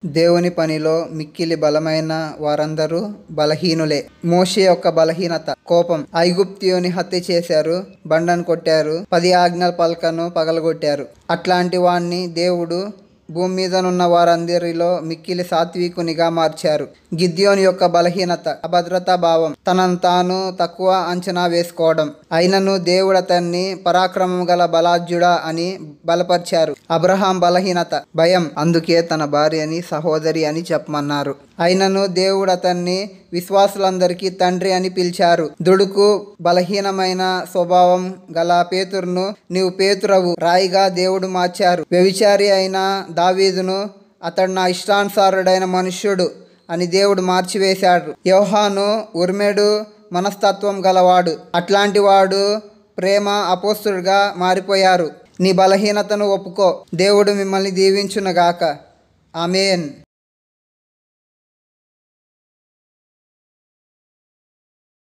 దేవుని పనిలో మిక్కిలి బలమైన వారందరూ బలహీనులే. మోషే యొక్క బలహీనత కోపం. ఐగుప్తీయుని హత్య చేశారు, బండను కొట్టారు, 10 ఆజ్ఞల పలకను పగలగొట్టారు. అట్లాంటి వాణ్ణి దేవుడు భూమి మీదనున్న వారందరిలో మిక్కిలి సాత్వికునిగా మార్చారు. గిద్యోని యొక్క బలహీనత అభద్రతా భావం, తనను తాను తక్కువ అంచనా వేసుకోవడం. అయినను దేవుడు అతన్ని పరాక్రమం గల బలాఢ్యుడా అని బలపరిచారు. అబ్రహాం బలహీనత భయం, అందుకే తన భార్యని సహోదరి అని చెప్పమన్నారు. అయినను దేవుడు అతన్ని విశ్వాసులందరికీ తండ్రి అని పిలిచారు. దుడుకు బలహీనమైన స్వభావం గల పేతురును నీవు పేతురవు రాయిగా దేవుడు మార్చారు. వ్యభిచారి అయిన దావీదును అతడు నా ఇష్టానుసారుడైన మనుష్యుడు అని దేవుడు మార్చివేశాడు. యోహాను ఉర్మెడు మనస్తత్వం గలవాడు, అట్లాంటి వాడు ప్రేమ అపోస్తుడుగా మారిపోయారు. నీ బలహీనతను ఒప్పుకో. దేవుడు మిమ్మల్ని దీవించునుగాక. ఆమేన్.